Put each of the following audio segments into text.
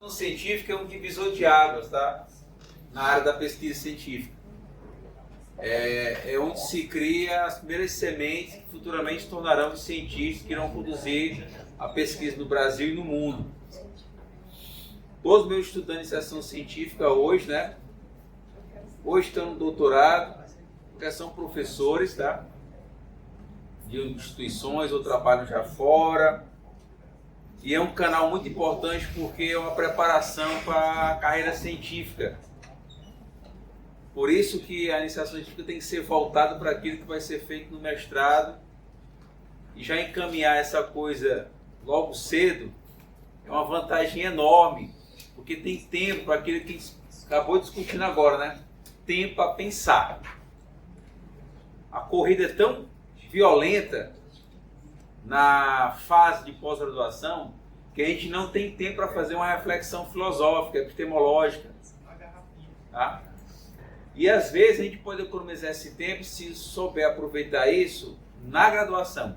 Científica é um divisor de águas, tá? Na área da pesquisa científica. É onde se cria as primeiras sementes que futuramente tornarão os cientistas que irão conduzir a pesquisa no Brasil e no mundo. Todos os meus estudantes de iniciação científica hoje, né? Hoje estão no doutorado, porque são professores, tá? De instituições ou trabalham já fora. E é um canal muito importante porque é uma preparação para a carreira científica. Por isso que a iniciação científica tem que ser voltada para aquilo que vai ser feito no mestrado e já encaminhar essa coisa logo cedo é uma vantagem enorme, porque tem tempo para aquilo que a gente acabou discutindo agora, né? Tempo para pensar. A corrida é tão violenta na fase de pós-graduação que a gente não tem tempo para fazer uma reflexão filosófica, epistemológica. Tá? E às vezes a gente pode economizar esse tempo se souber aproveitar isso na graduação.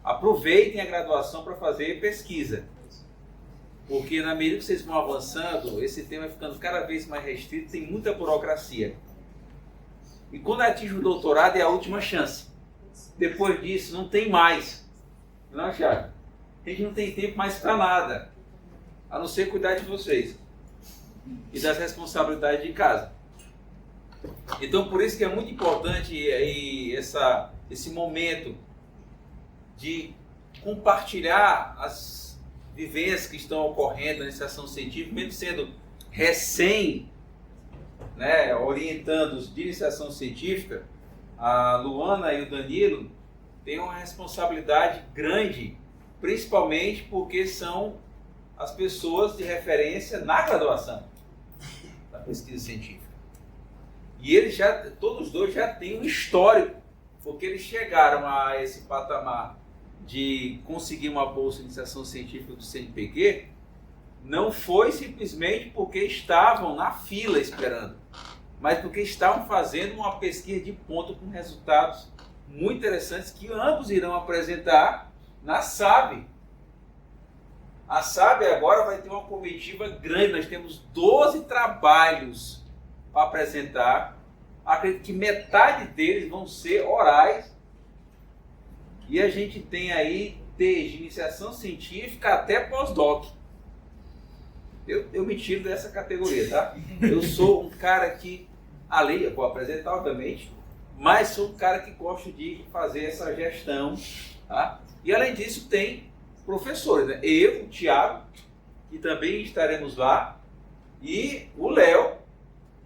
Aproveitem a graduação para fazer pesquisa. Porque na medida que vocês vão avançando, esse tema vai ficando cada vez mais restrito, tem muita burocracia. E quando atinge o doutorado é a última chance. Depois disso não tem mais. Não, Thiago? A gente não tem tempo mais para nada. A não ser cuidar de vocês. E das responsabilidades de casa. Então por isso que é muito importante esse momento de compartilhar as vivências que estão ocorrendo na iniciação científica, mesmo sendo recém, né, orientandos de iniciação científica. A Luana e o Danilo têm uma responsabilidade grande, principalmente porque são as pessoas de referência na graduação da pesquisa científica. E eles todos os dois já têm um histórico, porque eles chegaram a esse patamar de conseguir uma bolsa de iniciação científica do CNPq, não foi simplesmente porque estavam na fila esperando, mas porque estavam fazendo uma pesquisa de ponta com resultados muito interessantes que ambos irão apresentar na SAB. A SAB agora vai ter uma comitiva grande, nós temos 12 trabalhos para apresentar. Acredito que metade deles vão ser orais. E a gente tem aí desde iniciação científica até pós-doc. Eu me tiro dessa categoria, tá? Eu sou um cara que, além, eu vou apresentar obviamente, mas sou um cara que gosta de fazer essa gestão, tá? E além disso tem professores, né? Eu, o Thiago, que também estaremos lá, e o Léo,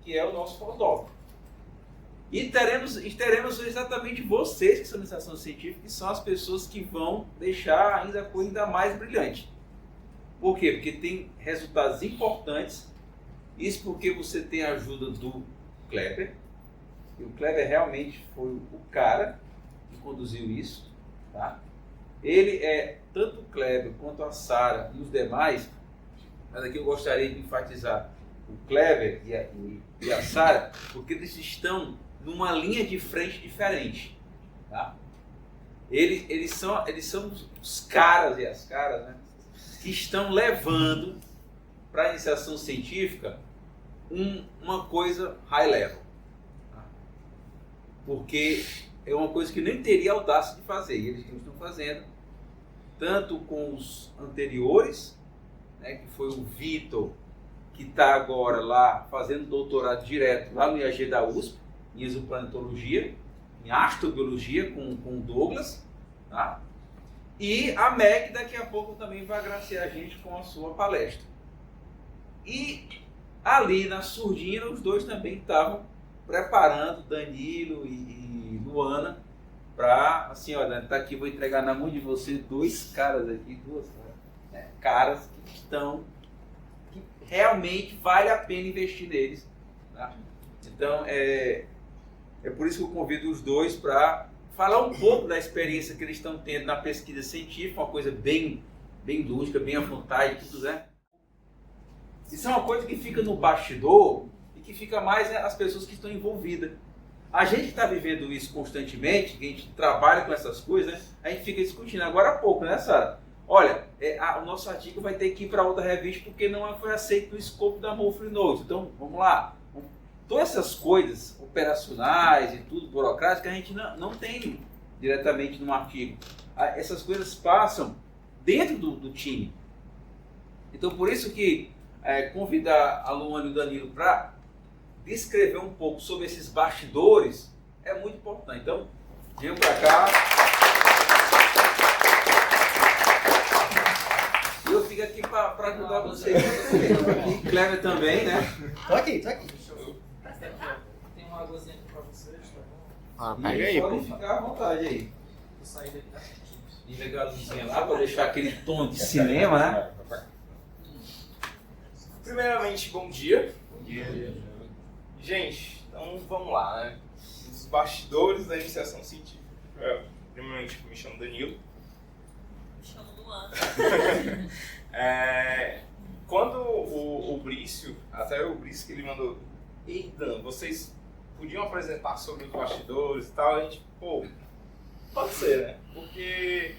que é o nosso pós-doc. E teremos exatamente vocês que são da iniciação científica, que são as pessoas que vão deixar ainda a coisa ainda mais brilhante. Por quê? Porque tem resultados importantes. Isso porque você tem a ajuda do Kleber. E o Kleber realmente foi o cara que conduziu isso. Tá? Ele é, tanto o Kleber quanto a Sara e os demais, mas aqui eu gostaria de enfatizar o Kleber e a Sara, porque eles estão numa linha de frente diferente. Tá? Eles são os caras e as caras, né, que estão levando para a iniciação científica uma coisa high level. Tá? Porque é uma coisa que nem teria audácia de fazer, e eles estão fazendo, tanto com os anteriores, né, que foi o Vitor, que está agora lá fazendo doutorado direto lá no IAG da USP, em exoplanetologia, em astrobiologia com o Douglas, tá? E a Meg daqui a pouco também vai agraciar a gente com a sua palestra. E ali na surdina os dois também estavam preparando, Danilo e Luana, para, assim, olha, tá aqui, vou entregar na mão de você duas caras, né, caras que realmente vale a pena investir neles. Tá? Então, é por isso que eu convido os dois para falar um pouco da experiência que eles estão tendo na pesquisa científica, uma coisa bem lúdica, bem à vontade, tudo, né? Isso é uma coisa que fica no bastidor e que fica mais as pessoas que estão envolvidas. A gente está vivendo isso constantemente, que a gente trabalha com essas coisas, né? A gente fica discutindo. Agora há pouco, né, Sara? olha, o nosso artigo vai ter que ir para outra revista porque não foi aceito no escopo da Monthly Notes. Então, vamos lá. Todas essas coisas operacionais e tudo burocrático a gente não tem diretamente no artigo. Essas coisas passam dentro do time. Então, por isso que convidar a Luana e o Danilo para descrever um pouco sobre esses bastidores é muito importante. Então, venham para cá. E eu fico aqui para ajudar vocês. E Cleber também, né? Tô aqui. Tem uma águazinha aqui pra vocês, tá bom? Pega aí, podem ficar à vontade aí. Vou sair daqui da frente. E legal a luzinha lá para deixar aquele tom de cinema, né? Primeiramente, bom dia. Bom dia. Gente, então vamos lá, né? Os bastidores da iniciação científica. Primeiramente, me chamo Danilo. Me chamo Luana. Quando o Brício, até o Brício que ele mandou, ei Dan, vocês podiam apresentar sobre os bastidores e tal, a gente, pode ser, né? Porque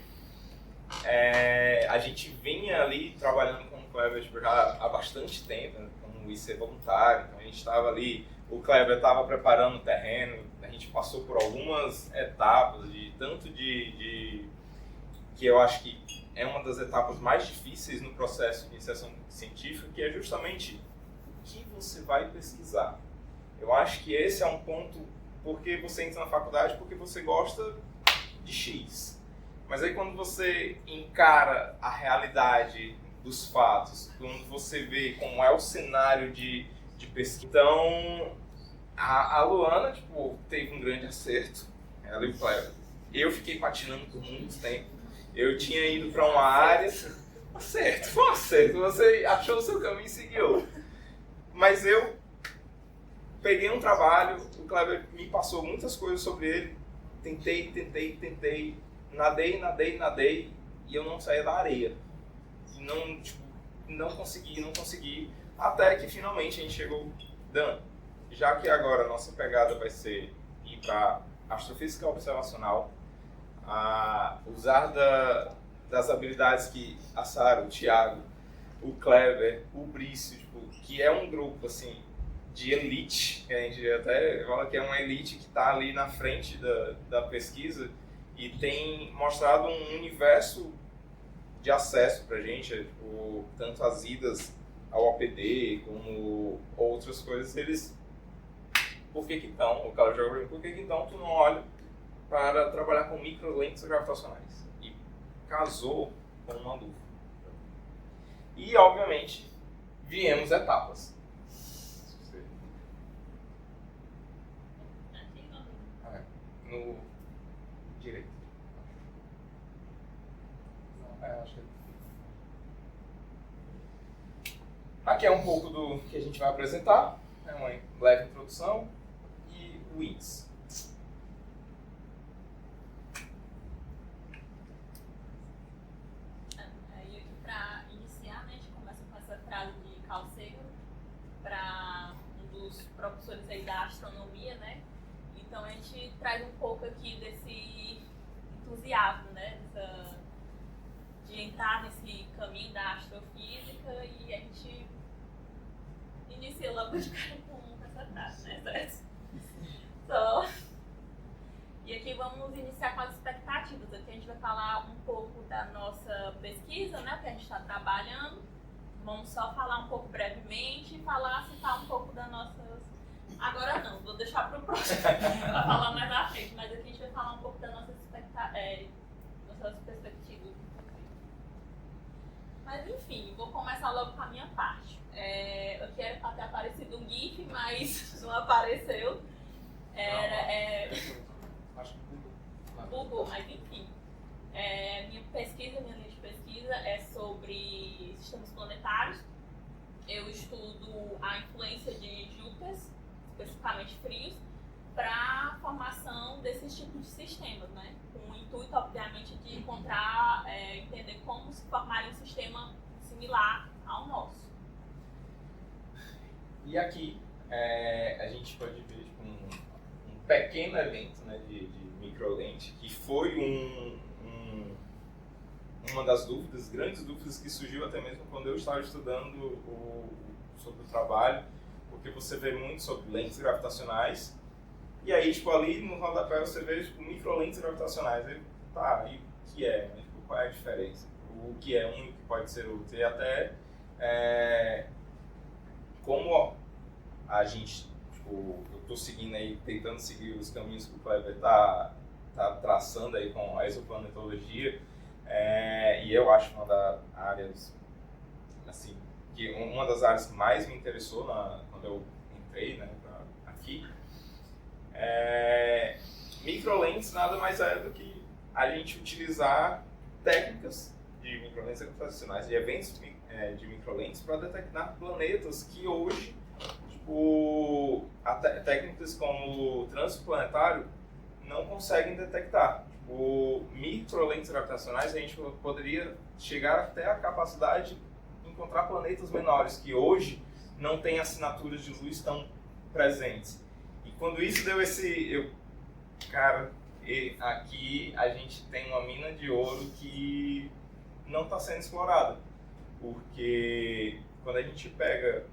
a gente vinha ali trabalhando com o Cleber já há bastante tempo, né, como IC voluntário, então a gente estava ali, o Cleber estava preparando o terreno, a gente passou por algumas etapas, tanto de que eu acho que é uma das etapas mais difíceis no processo de iniciação científica, que é justamente o que você vai pesquisar. Eu acho que esse é um ponto, porque você entra na faculdade porque você gosta de X. Mas aí quando você encara a realidade dos fatos, quando você vê como é o cenário de pesquisa. Então, a Luana, teve um grande acerto, ela e o Cleber. Eu fiquei patinando por muito tempo. Eu tinha ido para uma área... Foi um acerto. Você achou o seu caminho e seguiu. Mas eu peguei um trabalho, o Cleber me passou muitas coisas sobre ele. Tentei. Nadei e eu não saía da areia. E não consegui. Até que finalmente a gente chegou. Dan, já que agora a nossa pegada vai ser ir para astrofísica observacional, usar das habilidades que a Sara, o Thiago, o Cleber, o Brício, que é um grupo assim de elite, que a gente até fala que é uma elite que está ali na frente da pesquisa e tem mostrado um universo de acesso para a gente, tanto as idas ao APD como outras coisas. Eles, por que então, o cara joga, por que então tu não olha para trabalhar com microlentes gravitacionais? E casou com uma luva. E, obviamente, viemos etapas. No direito. Acho que... Aqui é um pouco do que a gente vai apresentar. É uma leve introdução e o índice. Aí, para iniciar, né, a gente começa com essa frase de Carl Sagan, para um dos professores aí da astronomia, né? Então a gente traz um pouco aqui desse entusiasmo, né? De entrar nesse caminho da astrofísica e a gente inicia logo de cara com essa frase, né? Certo? E aqui vamos iniciar com as expectativas. Aqui a gente vai falar um pouco da nossa pesquisa, né? Que a gente está trabalhando. Vamos só falar um pouco brevemente e citar um pouco das nossas... Agora não, vou deixar para o próximo, para falar mais à frente, mas aqui a gente vai falar um pouco das nossas perspectivas. Mas enfim, vou começar logo com a minha parte. Eu quero ter aparecido um GIF, mas não apareceu. Acho que Bugou, mas enfim. Minha linha de pesquisa é sobre sistemas planetários. Eu estudo a influência de Júpiter, especificamente frios, para a formação desses tipos de sistemas, né? Com o intuito, obviamente, de entender como se formaria um sistema similar ao nosso. E aqui a gente pode ver um pequeno evento, né, de microlente, que foi um uma das dúvidas, grandes dúvidas que surgiu até mesmo quando eu estava estudando sobre o trabalho, porque você vê muito sobre lentes gravitacionais, e aí, tipo, ali no rodapé você vê, tipo, microlentes gravitacionais. Aí, tá, e o que é? Né? Tipo, qual é a diferença? O que é um e o que pode ser outro? E até como a gente, tipo, eu tô seguindo aí, tentando seguir os caminhos que o Kleber tá traçando aí com a exoplanetologia, e eu acho uma das áreas, assim, que uma das áreas que mais me interessou quando eu entrei, né, aqui. Microlentes nada mais é do que a gente utilizar técnicas de microlentes gravitacionais e eventos de microlentes para detectar planetas que hoje, tipo, técnicas como o trânsito planetário não conseguem detectar. Tipo, microlentes gravitacionais, a gente poderia chegar até a capacidade de encontrar planetas menores que hoje não têm assinaturas de luz tão presentes. E quando isso deu cara, aqui a gente tem uma mina de ouro que não está sendo explorada, porque quando a gente pega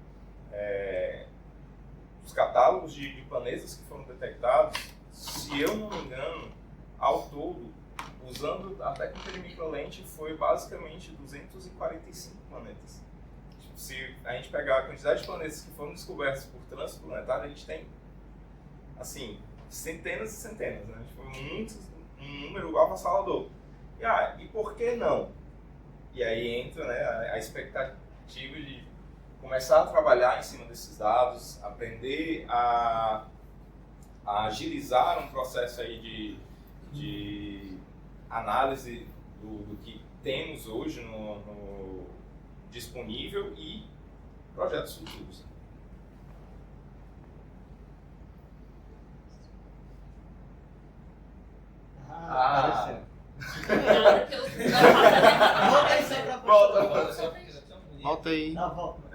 os catálogos de planetas que foram detectados, se eu não me engano, ao todo, usando a técnica de microlente, foi basicamente 245 planetas. Se a gente pegar a quantidade de planetas que foram descobertos por trânsito planetário, a gente tem, assim, centenas e centenas, né? Foi um número avassalador. E por que não? E aí entra, né, a expectativa de começar a trabalhar em cima desses dados, aprender a agilizar um processo aí de análise do que temos hoje no disponível e projetos futuros. Volta aí. Não, volta.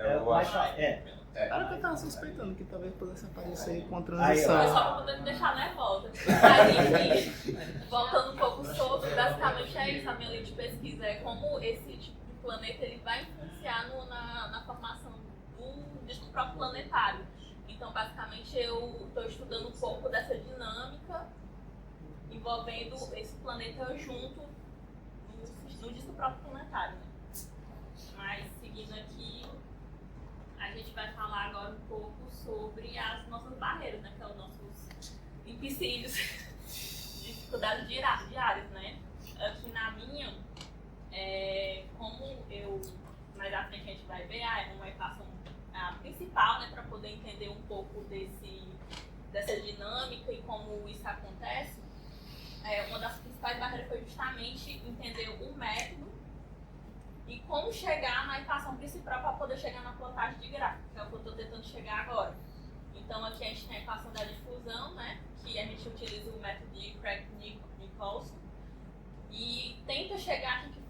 Cara, que eu tava suspeitando que talvez pudesse aparecer com a Foi transição. só pra poder me deixar nervosa. Mas enfim, voltando um pouco sobre, basicamente é isso, a minha linha de pesquisa é como esse tipo de planeta ele vai influenciar na formação do próprio planetário. Então, basicamente, eu estou estudando um pouco dessa dinâmica envolvendo esse planeta junto no disco próprio planetário. Né? Mas, seguindo aqui, a gente vai falar agora um pouco sobre as nossas barreiras, né? Que são os nossos empecilhos, dificuldades diárias, né? Aqui na minha, como eu, mais à frente a gente vai ver, é uma equação principal, né? Para poder entender um pouco dessa dinâmica e como isso acontece. Uma das principais barreiras foi justamente entender o método e como chegar na equação principal para poder chegar na plotagem de gráfico, que é o que eu estou tentando chegar agora. Então aqui a gente tem a equação da difusão, né, que a gente utiliza o método de Craig-Nicolson e tenta chegar aqui o que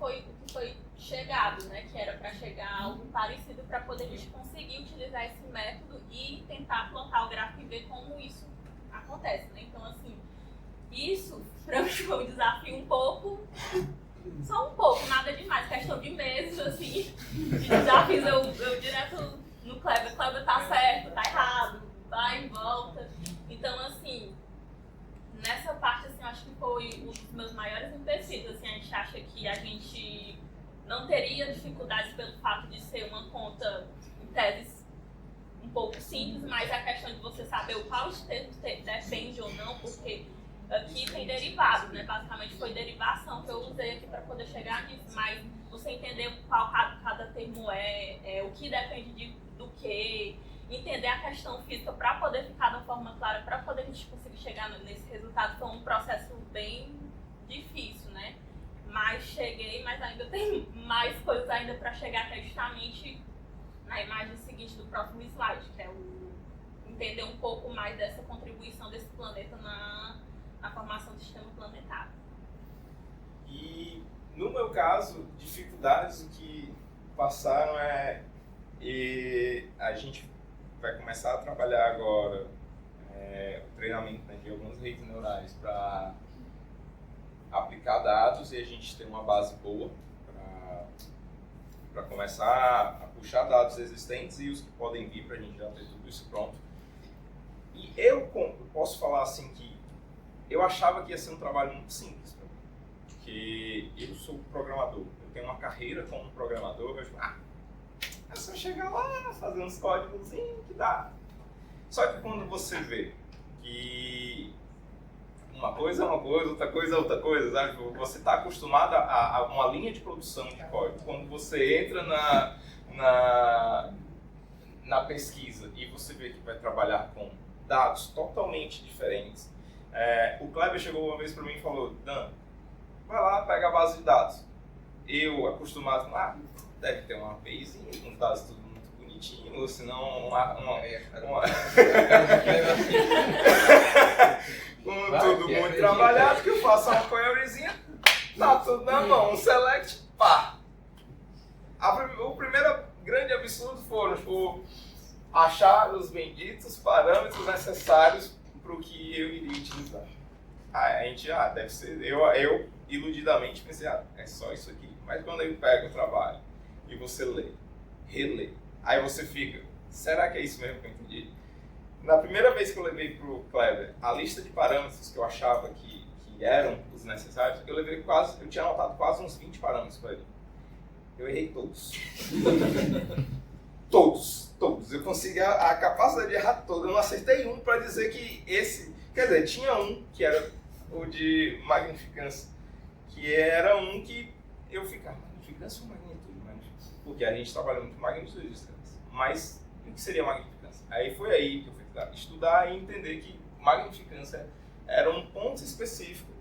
foi chegado, né, que era para chegar a algo parecido para poder a gente conseguir utilizar esse método e tentar plotar o gráfico e ver como isso acontece, né? Então assim, isso para mim foi um desafio um pouco. Só um pouco, nada demais, questão de meses, assim, de desafios, eu direto no Kleber tá certo, tá errado, vai e volta. Então, assim, nessa parte, assim, eu acho que foi um dos meus maiores empecilhos, assim, a gente acha que a gente não teria dificuldades pelo fato de ser uma conta, em tese, um pouco simples, mas a questão de você saber o qual texto depende ou não, porque aqui tem derivados, né? Basicamente foi derivação que eu usei aqui para poder chegar nisso, mas você entender qual cada termo o que depende do que, entender a questão física para poder ficar de uma forma clara, para poder a gente conseguir chegar nesse resultado, foi um processo bem difícil, né? Mas cheguei, mas ainda tem mais coisas ainda para chegar, que é justamente na imagem seguinte do próximo slide, que é entender um pouco mais dessa contribuição desse planeta na formação do sistema planetário. E no meu caso, dificuldades que passaram e a gente vai começar a trabalhar agora o treinamento, né, de algumas redes neurais para aplicar dados e a gente ter uma base boa para para começar a puxar dados existentes e os que podem vir para a gente já ter tudo isso pronto. E eu posso falar assim que eu achava que ia ser um trabalho muito simples para mim, porque eu sou programador, eu tenho uma carreira como programador, eu digo, é só chegar lá, fazer uns códigos que dá. Só que quando você vê que uma coisa é uma coisa, outra coisa é outra coisa, sabe? Você está acostumado a uma linha de produção de código. Quando você entra na pesquisa e você vê que vai trabalhar com dados totalmente diferentes. O Kleber chegou uma vez para mim e falou, Dan, vai lá, pega a base de dados. Eu, acostumado com, deve ter uma APIzinha com os dados tudo muito bonitinho, ou senão tudo muito trabalhado, que eu faço uma queryzinha, tá tudo na mão, um select, pá. O primeiro grande absurdo foi achar os benditos parâmetros necessários para o que eu iria utilizar. A gente, deve ser, eu iludidamente pensei, é só isso aqui. Mas quando eu pego o trabalho e você lê, relê, aí você fica, será que é isso mesmo que eu entendi? Na primeira vez que eu levei para o Kleber a lista de parâmetros que eu achava que eram os necessários, eu tinha anotado quase uns 20 parâmetros para ele. Eu errei todos. Todos. Eu consegui a capacidade de errar todo. Eu não acertei um para dizer que esse... Quer dizer, tinha um que era o de magnificância, que era um que eu ficava, magnificância ou magnitude? Porque a gente trabalha muito com magnitude de distância. Mas o que seria magnificância? Aí foi aí que eu fui estudar e entender que magnificância era um ponto específico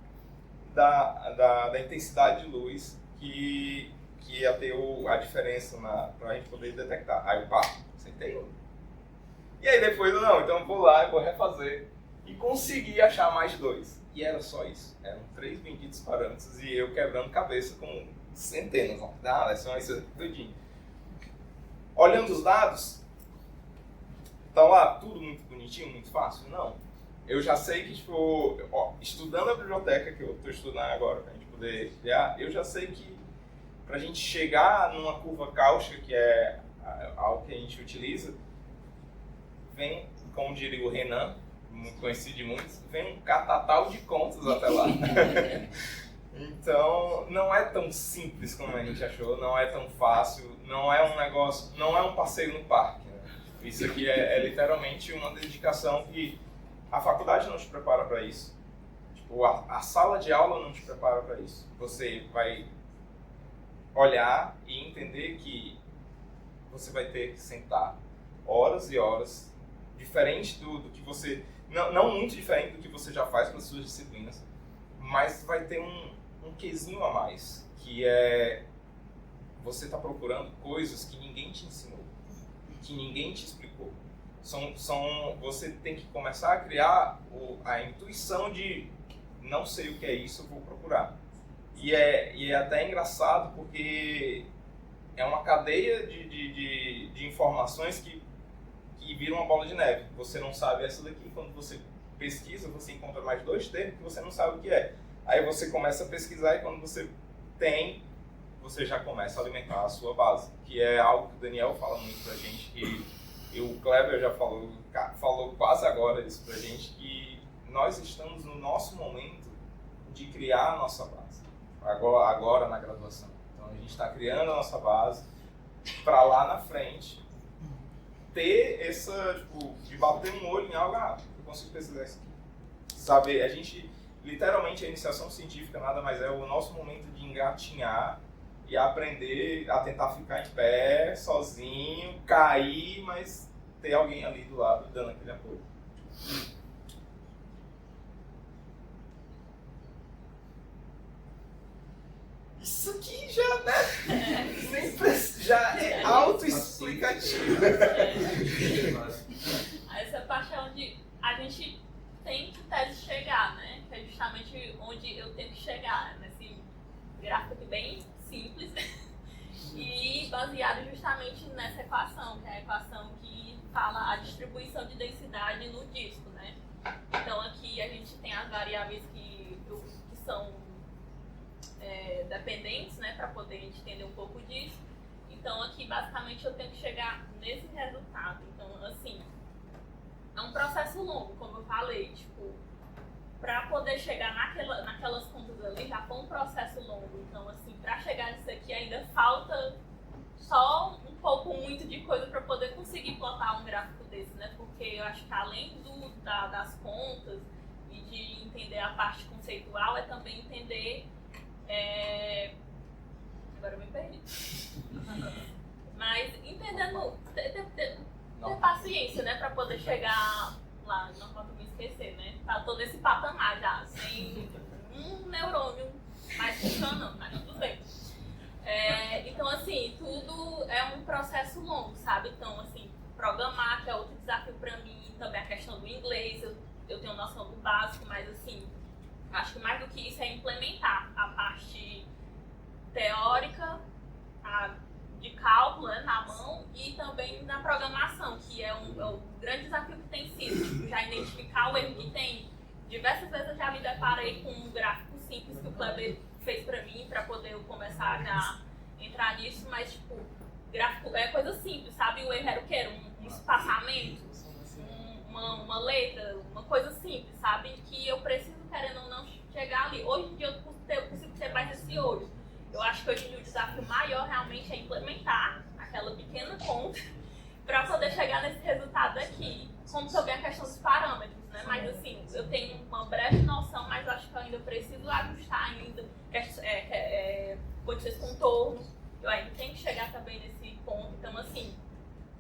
da intensidade de luz que ia ter a diferença para a gente poder detectar. Aí eu acertei um. E aí depois, então eu vou lá e vou refazer. E consegui achar mais 2. E era só isso. Eram 3 benditos parâmetros e eu quebrando cabeça com centenas. É só isso tudinho. Olhando os dados, estão lá tudo muito bonitinho, muito fácil? Não. Eu já sei que, estudando a biblioteca que eu estou estudando agora, para a gente poder criar, eu já sei que para a gente chegar numa curva cáustica, que é algo que a gente utiliza, vem, como diria o Renan, muito conhecido de muitos, vem um catatal de contas até lá. Então, não é tão simples como a gente achou, não é tão fácil, não é um negócio, não é um passeio no parque. Né? Isso aqui é literalmente uma dedicação que a faculdade não te prepara para isso. Tipo, a sala de aula não te prepara para isso. Você vai olhar e entender que você vai ter que sentar horas e horas, diferente do que você... Não muito diferente do que você já faz com as suas disciplinas, mas vai ter um quezinho a mais, que é você está procurando coisas que ninguém te ensinou, que ninguém te explicou. Você tem que começar a criar a intuição de não sei o que é isso, eu vou procurar. E é até engraçado porque é uma cadeia de informações que vira uma bola de neve. Você não sabe essa daqui, quando você pesquisa, você encontra mais 2 termos que você não sabe o que é. Aí você começa a pesquisar e quando você tem, você já começa a alimentar a sua base, que é algo que o Daniel fala muito pra gente, e o Kleber já falou quase agora isso pra gente, que nós estamos no nosso momento de criar a nossa base, agora na graduação. Então a gente está criando a nossa base para lá na frente ter de bater um olho em algo, eu consigo pesquisar isso aqui. Saber, a gente, literalmente, a iniciação científica nada mais é o nosso momento de engatinhar e aprender a tentar ficar em pé, sozinho, cair, mas ter alguém ali do lado dando aquele apoio. Isso aqui já, né? Já é autoexplicativo. Essa parte é onde a gente tem que tese chegar, né? Que é justamente onde eu tenho que chegar, nesse gráfico aqui bem simples e baseado justamente nessa equação, que é a equação que fala a distribuição de densidade no disco, né? Então aqui a gente tem as variáveis que são dependentes, né, para poder entender um pouco disso. Então aqui basicamente eu tenho que chegar nesse resultado. Então, assim, é um processo longo, como eu falei, tipo, para poder chegar naquelas contas ali já foi um processo longo. Então, assim, para chegar nisso aqui ainda falta só um pouco muito de coisa para poder conseguir plotar um gráfico desse, né? Porque eu acho que além das contas e de entender a parte conceitual, é também entender. Agora eu me perdi. Mas entendendo, ter paciência, né? Para poder chegar lá, não posso me esquecer, né? Tá todo esse patamar já, sem um neurônio mais funcionando, mas tudo bem. Então, assim, tudo é um processo longo, sabe? Então, assim, programar, que é outro desafio pra mim, também a questão do inglês, eu tenho noção do básico, mas, assim, acho que mais do que isso é implementar a parte teórica, de cálculo, né, na mão, e também na programação, que é o grande desafio que tem sido, tipo, já identificar o erro que tem. Diversas vezes eu já me deparei com um gráfico simples que o Kleber fez pra mim, pra poder eu começar a entrar nisso, mas, tipo, gráfico é coisa simples, sabe? O erro era o quê? Era um espaçamento, uma letra, uma coisa simples, sabe? Que eu preciso, querendo ou não, chegar ali. Hoje em dia eu consigo ter mais esse olho. Eu acho que hoje em dia o desafio maior realmente é implementar aquela pequena conta para poder chegar nesse resultado aqui. Como também a questão dos parâmetros, né? Mas assim, eu tenho uma breve noção, mas eu acho que eu ainda preciso ajustar ainda condições de contorno. Eu ainda tenho que chegar também nesse ponto. Então, assim,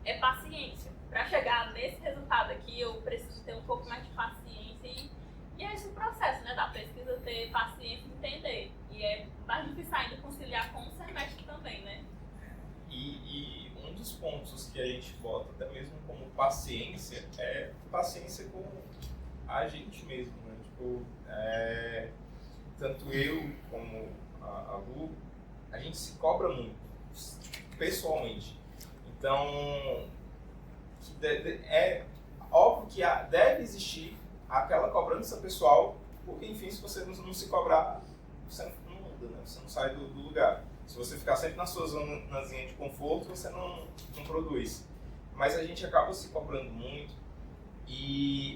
é paciência. Para chegar nesse resultado aqui, eu preciso ter um pouco mais de paciência e é esse o processo, né, da pesquisa, ter paciência e entender. E é mais difícil ainda conciliar com o semestre também, né? E um dos pontos que a gente bota até mesmo como paciência é paciência com a gente mesmo, né? Tipo, tanto eu como a Lu, a gente se cobra muito, pessoalmente. Então, é óbvio que deve existir aquela cobrança pessoal, porque, enfim, se você não se cobrar, você não muda, né? Você não sai do lugar. Se você ficar sempre na sua zonazinha de conforto, você não produz. Mas a gente acaba se cobrando muito,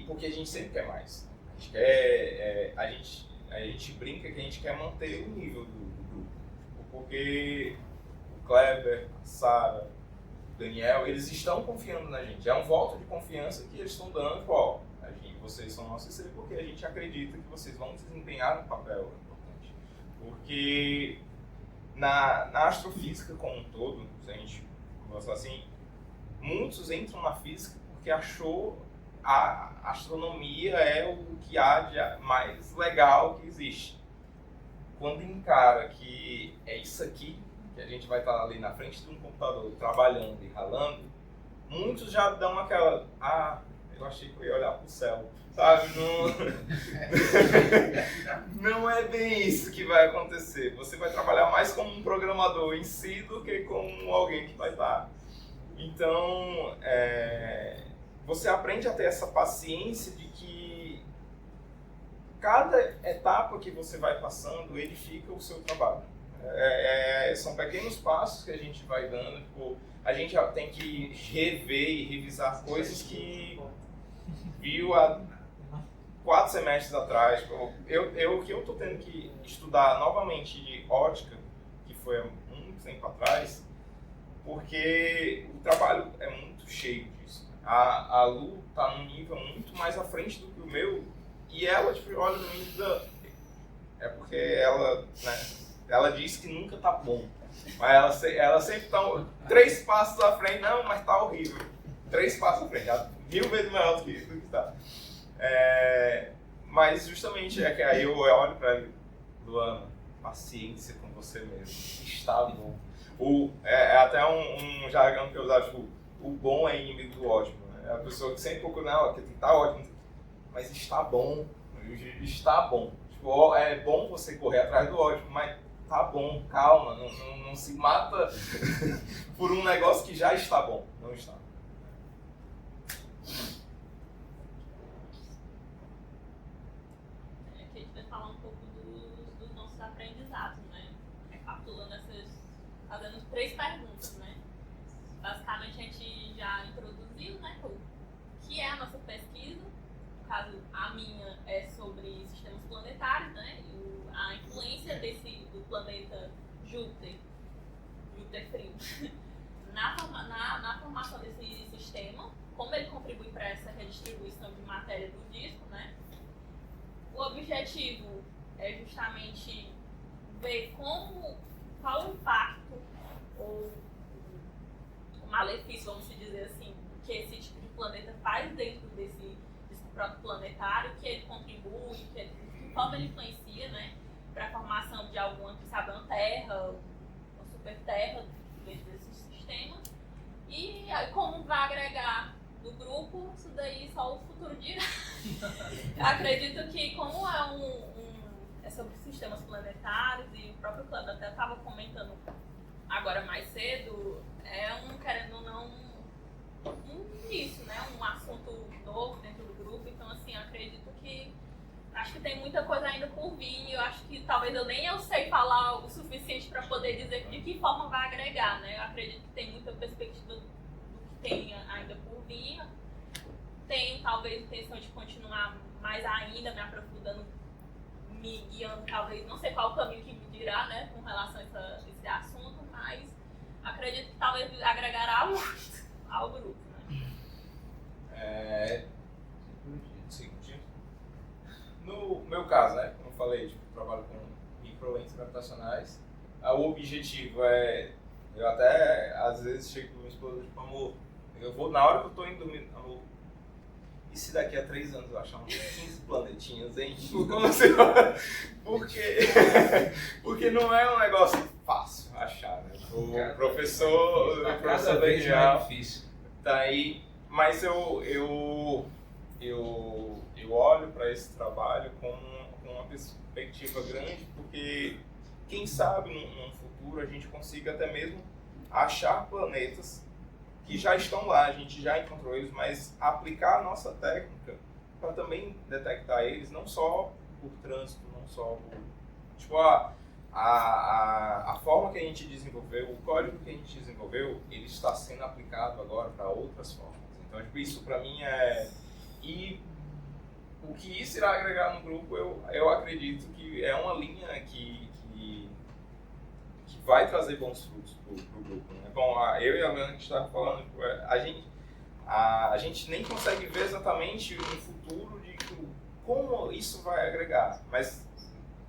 porque a gente sempre quer mais. A gente quer, a gente brinca que a gente quer manter o nível do grupo. Porque o Kleber, a Sara, o Daniel, eles estão confiando na gente. É um voto de confiança que eles estão dando, vocês são nossos IC porque a gente acredita que vocês vão desempenhar um papel importante. Porque na astrofísica como um todo, se a gente falar assim, muitos entram na física porque achou a astronomia é o que há de mais legal que existe. Quando encara que é isso aqui, que a gente vai estar ali na frente de um computador trabalhando e ralando, muitos já dão aquela, eu achei que eu ia olhar pro céu, sabe? Não é bem isso que vai acontecer. Você vai trabalhar mais como um programador em si do que como alguém que vai estar. Então, você aprende a ter essa paciência de que cada etapa que você vai passando edifica o seu trabalho. São pequenos passos que a gente vai dando. Tipo, a gente já tem que rever e revisar coisas que viu há 4 semestres atrás. O que eu estou tendo que estudar novamente de ótica, que foi há muito tempo atrás, porque o trabalho é muito cheio disso. A Lu está num nível muito mais à frente do que o meu, e ela olha no nível é porque ela diz que nunca tá bom, mas ela sempre está 3 passos à frente. Não, mas tá horrível. 3 passos à frente, 1000 vezes maior do que está. Mas justamente é que aí eu olho para ele, Luana, paciência com você mesmo, está bom. É até um jargão que eu usava, tipo, o bom é inimigo do ótimo. Né? É a pessoa que sempre procura, que tá ótimo, mas está bom, Tipo, é bom você correr atrás do ótimo, mas tá bom, calma, não se mata por um negócio que já está bom, não está. Aqui a gente vai falar um pouco dos nossos aprendizados, né? Recapitulando fazendo 3 perguntas, né? a nossa pesquisa. No caso, a minha é sobre sistemas planetários, né? E a influência do planeta Júpiter frio, na formação desse sistema, como ele contribui para essa redistribuição de matéria do disco, né? O objetivo é justamente ver qual o impacto ou o malefício, vamos dizer assim, que esse tipo de planeta faz dentro desse próprio planetário, que ele contribui, que forma ele influencia, né, para a formação de alguma, quem sabe, uma terra, uma super terra dentro desse sistema. E aí, como vai agregar no grupo, isso daí só o futuro dirá. Eu acredito que, como é sobre sistemas planetários, e o próprio Cleber até estava comentando agora mais cedo, querendo ou não, um início, né? Um assunto novo dentro do grupo. Então, assim, eu acredito que acho que tem muita coisa ainda por vir. Eu acho que talvez eu sei falar o suficiente para poder dizer de que forma vai agregar, né? Eu acredito que tem muita perspectiva do que tem ainda por vir. Tenho talvez intenção de continuar mais ainda, me aprofundando, me guiando, talvez, não sei qual o caminho que me dirá, né, com relação a esse assunto, mas acredito que talvez agregará muito ao grupo, né? No meu caso, né, como eu falei, tipo, eu trabalho com microlentes gravitacionais. O objetivo eu até às vezes chego com minha esposa, tipo, amor, eu vou, na hora que eu tô indo dormir, amor, e se daqui a 3 anos eu achar uns 15 planetinhas, hein? Como você vai? Porque não é um negócio fácil achar, né? O professor Cada vez mais difícil. Tá aí, mas eu olho para esse trabalho com uma perspectiva grande, porque quem sabe num futuro a gente consiga até mesmo achar planetas que já estão lá, a gente já encontrou eles, mas aplicar a nossa técnica para também detectar eles, não só por trânsito, não só por... Tipo, a forma que a gente desenvolveu, o código que a gente desenvolveu, ele está sendo aplicado agora para outras formas. Então, tipo, isso para mim é... E o que isso irá agregar no grupo, eu acredito que é uma linha que vai trazer bons frutos pro grupo, né? Bom, eu e a Leana que estava falando, a gente nem consegue ver exatamente um futuro de como isso vai agregar, mas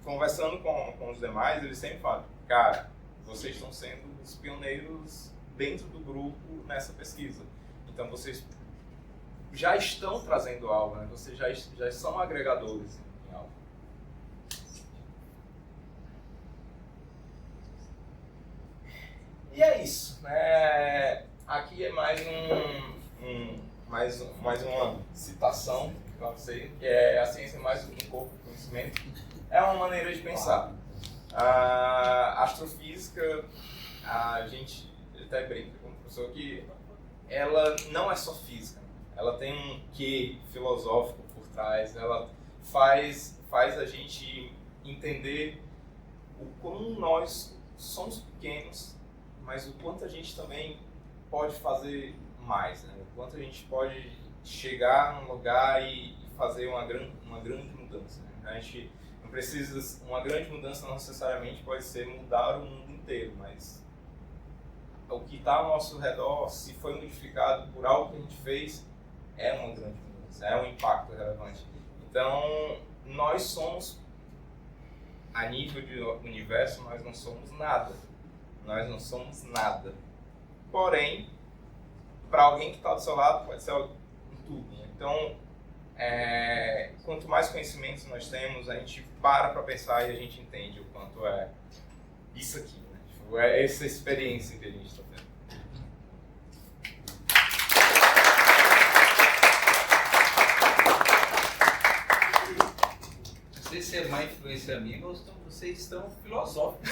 conversando com os demais, eles sempre falam, cara, vocês estão sendo os pioneiros dentro do grupo nessa pesquisa, então vocês já estão trazendo algo, né? Vocês já são agregadores em algo. E é isso, né? Aqui é mais uma citação para você, que é a ciência mais do que um corpo de conhecimento. É uma maneira de pensar. A astrofísica, a gente até brinca com o professor que ela não é só física, ela tem um quê filosófico por trás, ela faz a gente entender o como nós somos pequenos, mas o quanto a gente também pode fazer mais, né? O quanto a gente pode chegar num lugar e fazer uma grande mudança, né? A gente não precisa, uma grande mudança não necessariamente pode ser mudar o mundo inteiro, mas o que está ao nosso redor, se foi modificado por algo que a gente fez, é uma grande mudança, é um impacto relevante. Então, nós somos, a nível de universo, nós não somos nada. Nós não somos nada. Porém, para alguém que está do seu lado, pode ser um tudo. Então, quanto mais conhecimentos nós temos, a gente para pensar e a gente entende o quanto é isso aqui, né? Tipo, é essa experiência que a gente está tendo. Não sei se é má influência minha, mas vocês estão filosóficos.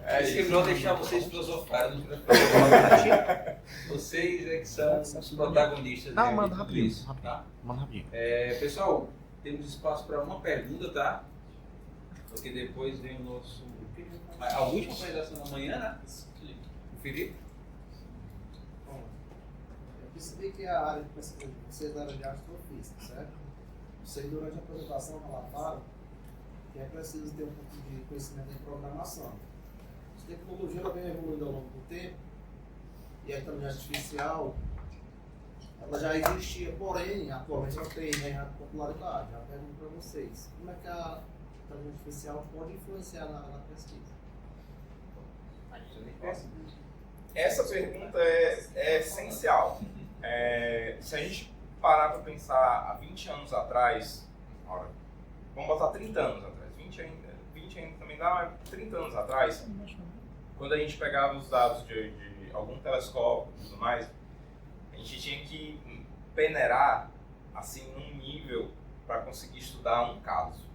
Acho que é melhor deixar vocês filosofarem. Vocês é que são os protagonistas. Não, manda rapidinho. Isso, tá? Manda rapidinho. Pessoal, temos espaço para uma pergunta, tá? Porque depois vem o nosso... A última apresentação da manhã, né? O Felipe? percebi que a área de pesquisa de vocês era de astrofísica, certo? Vocês durante a apresentação relataram que é preciso ter um pouco de conhecimento em programação. A tecnologia ela vem evoluindo ao longo do tempo e a inteligência artificial ela já existia, porém atualmente ela tem ganhado popularidade. Eu pergunto para vocês, como é que a inteligência artificial pode influenciar na pesquisa? Essa pergunta é essencial. Se a gente parar para pensar há 20 anos atrás, vamos botar 30 anos atrás, 20 ainda também dá, mas 30 anos atrás, quando a gente pegava os dados de algum telescópio e tudo mais, a gente tinha que peneirar assim num nível para conseguir estudar um caso.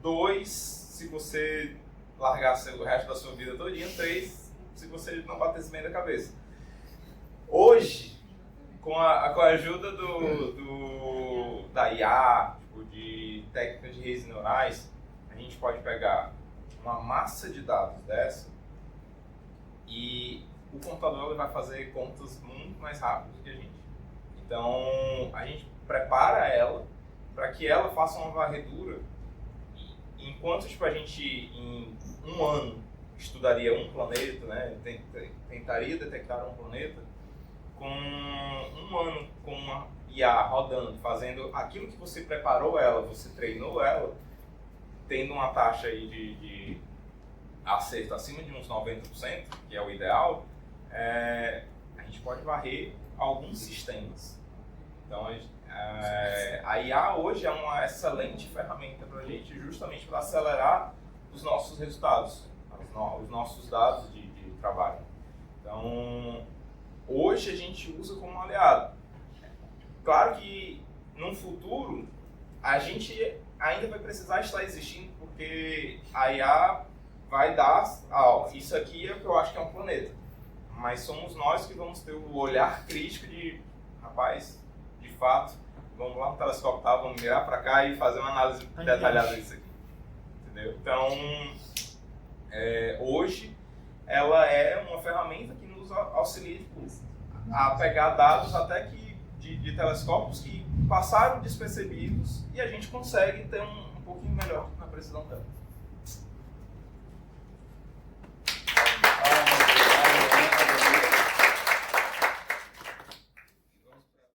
2, se você largasse o resto da sua vida todinha. 3, se você não batesse bem da cabeça. Hoje, com a ajuda da IA, tipo, de técnicas de redes neurais, a gente pode pegar uma massa de dados dessa e o computador vai fazer contas muito mais rápido que a gente. Então, a gente prepara ela para que ela faça uma varredura. Enquanto tipo, a gente, em um ano, estudaria um planeta, né, tentaria detectar um planeta, com um ano com uma IA rodando, fazendo aquilo que você preparou ela, você treinou ela, tendo uma taxa aí de acerto acima de uns 90%, que é o ideal, a gente pode varrer alguns sistemas. Então, a IA hoje é uma excelente ferramenta para a gente, justamente para acelerar os nossos resultados, os nossos dados de trabalho. Então, hoje a gente usa como aliado. Claro que no futuro a gente ainda vai precisar estar existindo, porque a IA vai dar, isso aqui é o que eu acho que é um planeta. Mas somos nós que vamos ter o olhar crítico de, rapaz, de fato, vamos lá no telescópio, tá? Vamos mirar para cá e fazer uma análise detalhada disso aqui. Entendeu? Então, hoje, ela é uma ferramenta que nos auxilia a pegar dados até que de telescópios que passaram despercebidos e a gente consegue ter um pouquinho melhor na precisão dela.